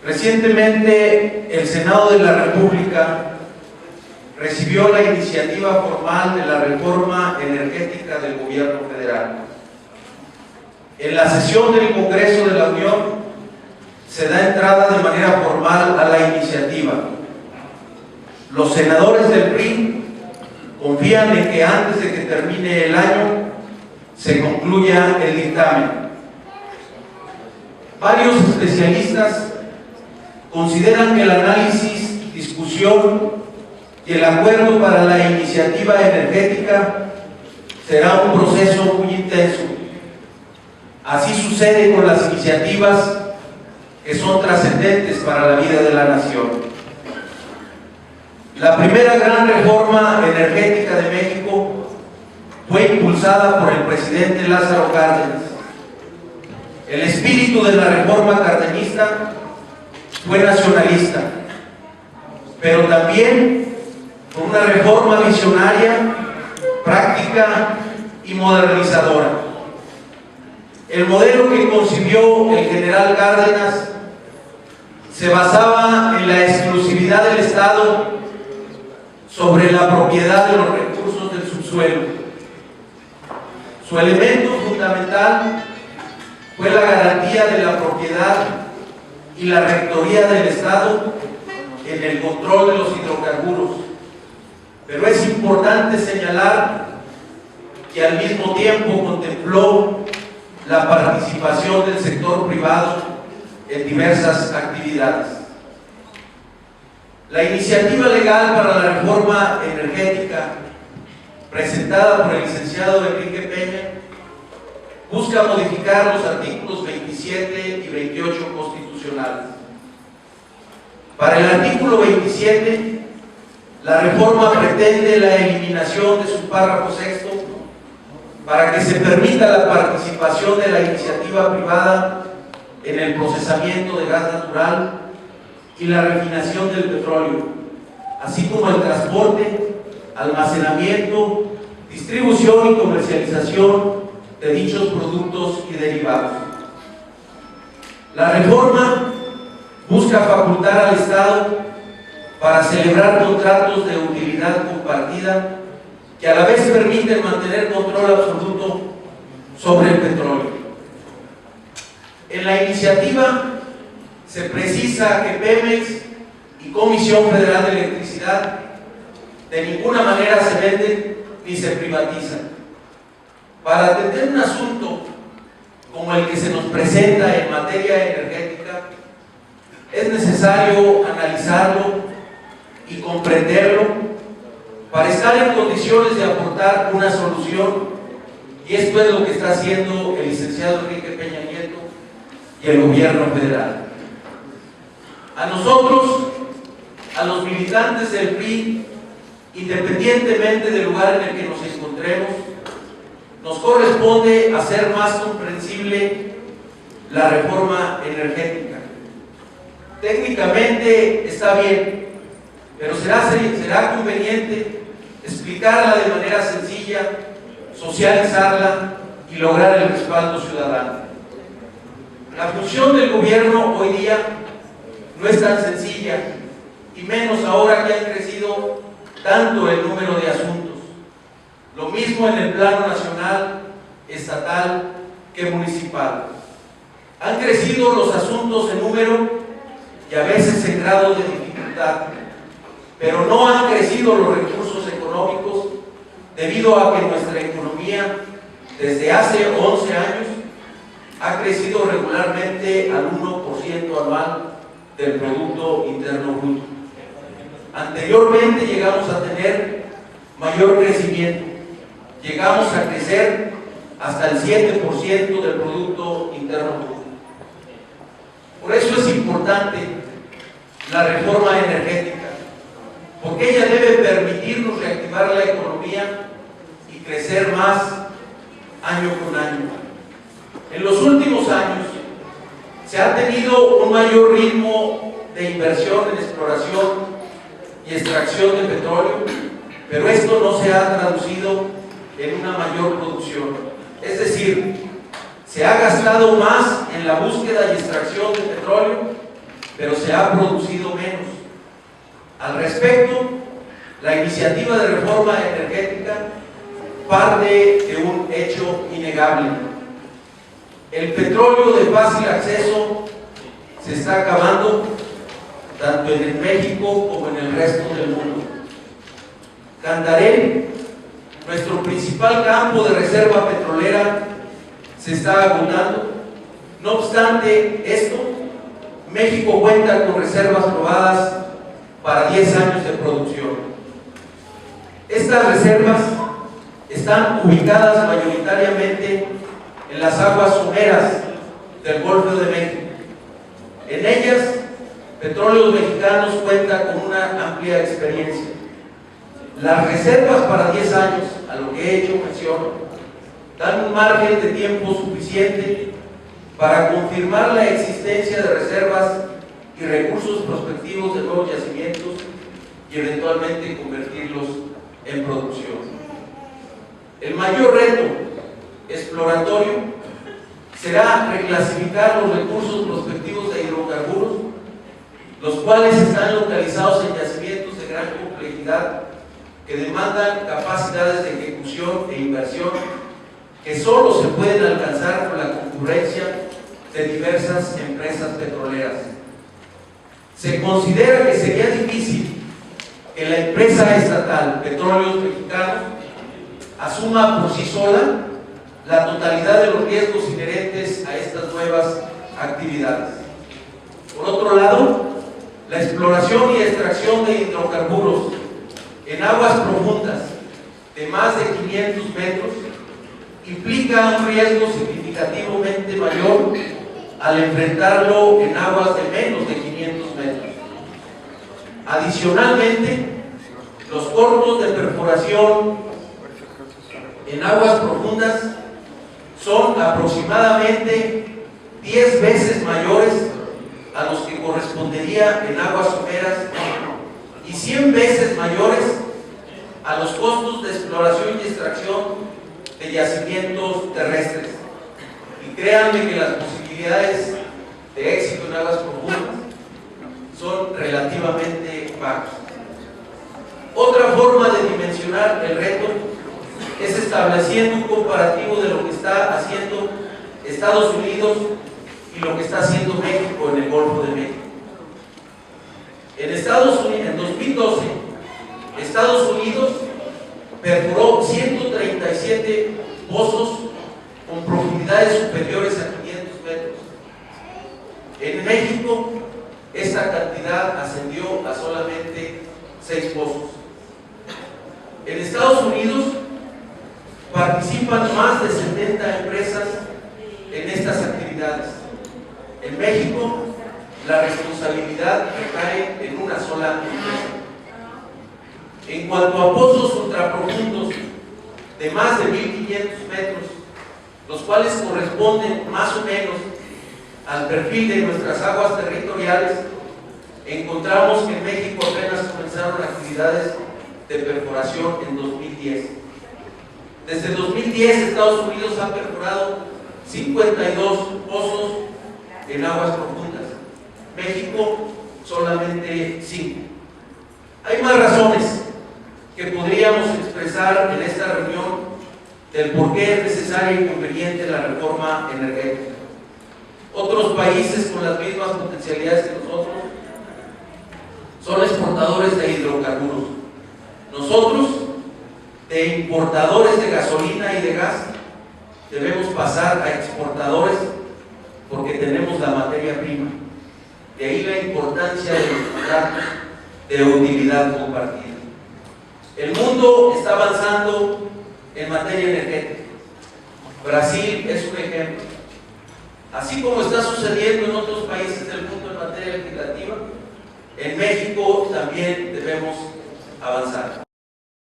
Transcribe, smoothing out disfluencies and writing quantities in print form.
Recientemente, el Senado de la República recibió la iniciativa formal de la reforma energética del Gobierno federal. En la sesión del Congreso de la Unión se da entrada de manera formal a la iniciativa. Los senadores del PRI confían en que antes de que termine el año se concluya el dictamen. Varios especialistas consideran que el análisis, discusión y el acuerdo para la iniciativa energética será un proceso muy intenso. Así sucede con las iniciativas que son trascendentes para la vida de la nación. La primera gran reforma energética de México fue impulsada por el presidente Lázaro Cárdenas. El espíritu de la reforma cardenista fue nacionalista, pero también fue una reforma visionaria, práctica y modernizadora. El modelo que concibió el general Cárdenas se basaba en la exclusividad del Estado sobre la propiedad de los recursos del subsuelo. Su elemento fundamental fue la garantía de la propiedad y la rectoría del Estado en el control de los hidrocarburos. Pero es importante señalar que al mismo tiempo contempló la participación del sector privado en diversas actividades. La iniciativa legal para la reforma energética presentada por el licenciado Enrique Peña busca modificar los artículos 27 y 28 constitucionales. Para el artículo 27, la reforma pretende la eliminación de su párrafo sexto para que se permita la participación de la iniciativa privada en el procesamiento de gas natural y la refinación del petróleo, así como el transporte, almacenamiento, distribución y comercialización de dichos productos y derivados. La reforma busca facultar al Estado para celebrar contratos de utilidad compartida que a la vez permiten mantener control absoluto sobre el petróleo. En la iniciativa se precisa que Pemex y Comisión Federal de Electricidad de ninguna manera se venden ni se privatizan. Para atender un asunto como el que se nos presenta en materia energética, es necesario analizarlo y comprenderlo para estar en condiciones de aportar una solución, y esto es lo que está haciendo el licenciado Enrique Peña Nieto y el gobierno federal. A nosotros, a los militantes del PRI, independientemente del lugar en el que nos encontremos, nos corresponde hacer más comprensible la reforma energética. Técnicamente está bien, pero será conveniente explicarla de manera sencilla, socializarla y lograr el respaldo ciudadano. La función del gobierno hoy día no es tan sencilla, y menos ahora que han crecido tanto el número de asuntos. Lo mismo en el plano nacional, estatal que municipal. Han crecido los asuntos en número y a veces en grado de dificultad, pero no han crecido los recursos económicos debido a que nuestra economía desde hace 11 años ha crecido regularmente al 1% anual del Producto Interno Bruto. Anteriormente llegamos a tener mayor crecimiento, llegamos a crecer hasta el 7% del Producto Interno Bruto. Por eso es importante la reforma energética, porque ella debe permitirnos reactivar la economía y crecer más año con año. En los últimos años se ha tenido un mayor ritmo de inversión en exploración y extracción de petróleo, pero esto no se ha traducido en una mayor producción. Es decir, se ha gastado más en la búsqueda y extracción de petróleo pero se ha producido menos. Al respecto, la iniciativa de reforma energética parte de un hecho innegable. El petróleo de fácil acceso se está acabando tanto en México como en el resto del mundo. Cantarell, nuestro principal campo de reserva petrolera, se está agotando. No obstante esto, México cuenta con reservas probadas para 10 años de producción. Estas reservas están ubicadas mayoritariamente en las aguas someras del Golfo de México. En ellas, Petróleos Mexicanos cuenta con una amplia experiencia. Las reservas para 10 años, a lo que he hecho mención, dan un margen de tiempo suficiente para confirmar la existencia de reservas y recursos prospectivos de nuevos yacimientos y eventualmente convertirlos en producción. El mayor reto exploratorio será reclasificar los recursos prospectivos de hidrocarburos, los cuales están localizados en yacimientos de gran complejidad que demandan capacidades de ejecución e inversión que solo se pueden alcanzar con la concurrencia de diversas empresas petroleras. Se considera que sería difícil que la empresa estatal Petróleos Mexicanos asuma por sí sola la totalidad de los riesgos inherentes a estas nuevas actividades. Por otro lado, la exploración y extracción de hidrocarburos en aguas profundas de más de 500 metros implica un riesgo significativamente mayor al enfrentarlo en aguas de menos de 500 metros. Adicionalmente, los costos de perforación en aguas profundas son aproximadamente 10 veces mayores a los que correspondería en aguas someras y 100 veces mayores a los costos de exploración y extracción de yacimientos terrestres. Y créanme que las posibilidades de éxito en aguas profundas son relativamente bajas. Otra forma de dimensionar el reto es estableciendo un comparativo de lo que está haciendo Estados Unidos y lo que está haciendo México en el Golfo de México. En Estados Unidos, en 2012, Estados Unidos perforó 137 pozos con profundidades superiores a 500 metros. En México, esta cantidad ascendió a solamente 6 pozos. En Estados Unidos participan más de 70 empresas en estas actividades. En México, la responsabilidad recae en una sola empresa. En cuanto a pozos ultraprofundos de más de 1500 metros, los cuales corresponden más o menos al perfil de nuestras aguas territoriales, encontramos que en México apenas comenzaron actividades de perforación en 2010. Desde 2010 Estados Unidos ha perforado 52 pozos en aguas profundas, México solamente 5. Hay más razones que podríamos expresar en esta reunión del por qué es necesaria y conveniente la reforma energética. Otros países con las mismas potencialidades que nosotros son exportadores de hidrocarburos. Nosotros, de importadores de gasolina y de gas, debemos pasar a exportadores porque tenemos la materia prima. De ahí la importancia de los contratos de utilidad compartida. El mundo está avanzando en materia energética. Brasil es un ejemplo. Así como está sucediendo en otros países del mundo en materia legislativa, en México también debemos avanzar.